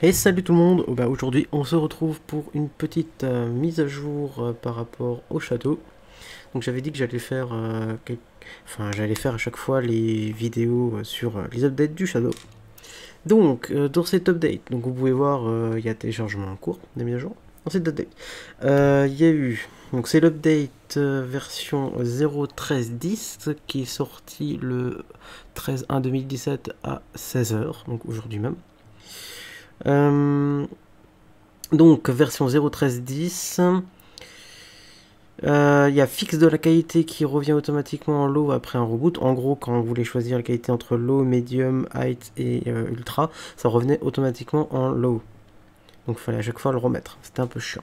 Et salut tout le monde, bah, aujourd'hui on se retrouve pour une petite mise à jour par rapport au Shadow. Donc j'avais dit que j'allais faire, j'allais faire à chaque fois les vidéos sur les updates du Shadow. Donc dans cet update, donc vous pouvez voir il y a téléchargement en cours, des mises à jour. Dans cet update, il y a eu, donc c'est l'update version 0.13.10 qui est sorti le 13/1/2017 à 16h, donc aujourd'hui même. Donc version 0.13.10, il y a fixe de la qualité qui revient automatiquement en low après un reboot. En gros, quand vous voulez choisir la qualité entre low, medium, height et ultra, ça revenait automatiquement en low. Donc il fallait à chaque fois le remettre, c'était un peu chiant.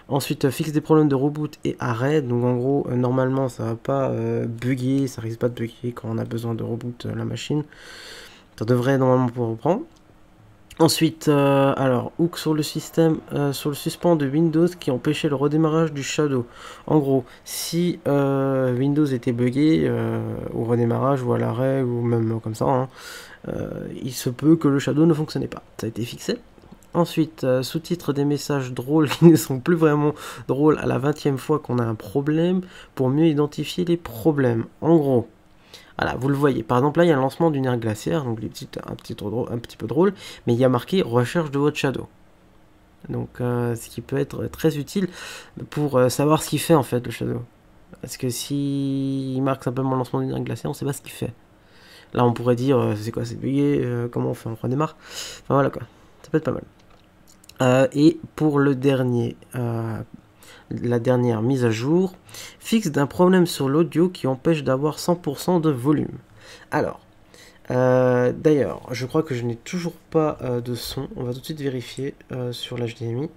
Ensuite, fixe des problèmes de reboot et arrêt. Donc en gros, normalement ça va pas bugger, ça risque pas de bugger quand on a besoin de reboot la machine. Ça devrait normalement pouvoir reprendre. Ensuite, alors, hook sur le système, sur le suspens de Windows qui empêchait le redémarrage du Shadow. En gros, si Windows était buggé au redémarrage ou à l'arrêt ou même comme ça, hein, il se peut que le Shadow ne fonctionnait pas. Ça a été fixé. Ensuite, sous-titres des messages drôles qui ne sont plus vraiment drôles à la 20e fois qu'on a un problème pour mieux identifier les problèmes. En gros, voilà, vous le voyez. Par exemple, là, il y a le lancement d'une ère glaciaire, donc un petit peu drôle, mais il y a marqué recherche de votre Shadow. Donc, ce qui peut être très utile pour savoir ce qu'il fait en fait le Shadow. Parce que si il marque simplement le lancement d'une ère glaciaire, on ne sait pas ce qu'il fait. Là, on pourrait dire c'est quoi, c'est bugué, comment on fait, on redémarre. Enfin voilà quoi, ça peut être pas mal. Et pour le dernier, la dernière mise à jour, fixe d'un problème sur l'audio qui empêche d'avoir 100% de volume. Alors, d'ailleurs, je crois que je n'ai toujours pas de son. On va tout de suite vérifier sur l'HDMI.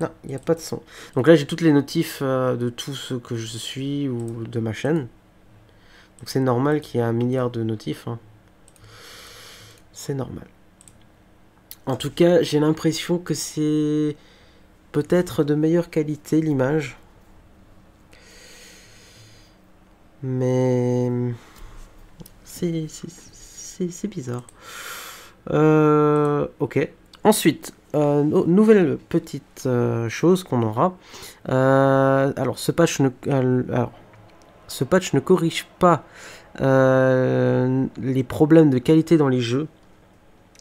Non, il n'y a pas de son. Donc là, j'ai toutes les notifs de tout ce que je suis ou de ma chaîne. Donc c'est normal qu'il y ait 1 milliard de notifs. Hein. C'est normal. En tout cas, j'ai l'impression que c'est peut-être de meilleure qualité l'image. Mais c'est bizarre. Ok. Ensuite, nouvelle petite chose qu'on aura. Alors, ce patch ne corrige pas les problèmes de qualité dans les jeux.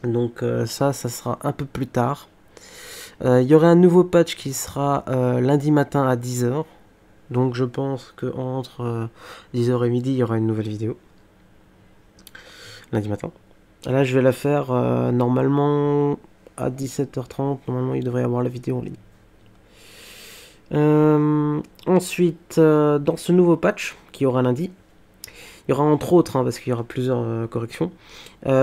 Donc ça sera un peu plus tard. Il y aura un nouveau patch qui sera lundi matin à 10h. Donc je pense qu'entre 10h et midi, il y aura une nouvelle vidéo. Lundi matin. Là, je vais la faire normalement à 17h30. Normalement, il devrait y avoir la vidéo en ligne. Ensuite, dans ce nouveau patch qui aura lundi, il y aura entre autres, hein, parce qu'il y aura plusieurs corrections,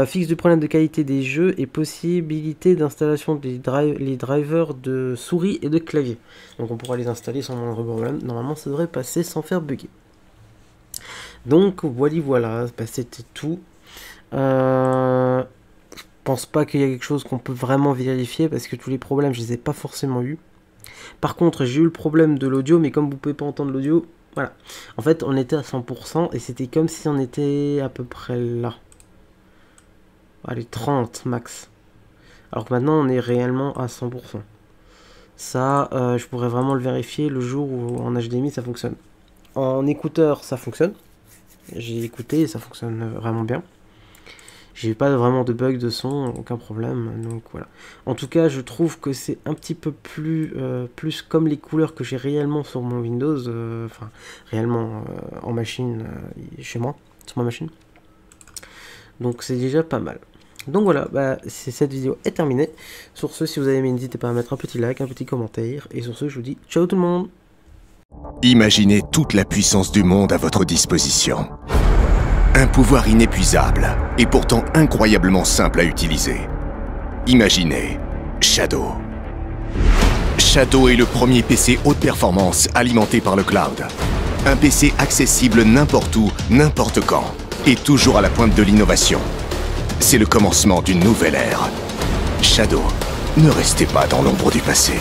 fixe du problème de qualité des jeux et possibilité d'installation des les drivers de souris et de clavier. Donc on pourra les installer sans moindre problème. Normalement, ça devrait passer sans faire bugger. Donc voilà, bah, c'était tout. Je pense pas qu'il y a quelque chose qu'on peut vraiment vérifier parce que tous les problèmes, je les ai pas forcément eu. Par contre, j'ai eu le problème de l'audio, mais comme vous pouvez pas entendre l'audio, voilà. En fait, on était à 100% et c'était comme si on était à peu près là. Allez, 30 max. Alors que maintenant, on est réellement à 100%. Ça, je pourrais vraiment le vérifier le jour où en HDMI ça fonctionne. En écouteur, ça fonctionne. J'ai écouté et ça fonctionne vraiment bien. J'ai pas vraiment de bug de son, aucun problème, donc voilà. En tout cas, je trouve que c'est un petit peu plus comme les couleurs que j'ai réellement sur mon Windows, enfin, réellement en machine, chez moi, sur ma machine. Donc c'est déjà pas mal. Donc voilà, bah, cette vidéo est terminée. Sur ce, si vous avez aimé, n'hésitez pas à mettre un petit like, un petit commentaire. Et sur ce, je vous dis ciao tout le monde. Imaginez toute la puissance du monde à votre disposition. Un pouvoir inépuisable et pourtant incroyablement simple à utiliser. Imaginez Shadow. Shadow est le premier PC haute performance alimenté par le cloud. Un PC accessible n'importe où, n'importe quand, et toujours à la pointe de l'innovation. C'est le commencement d'une nouvelle ère. Shadow, ne restez pas dans l'ombre du passé.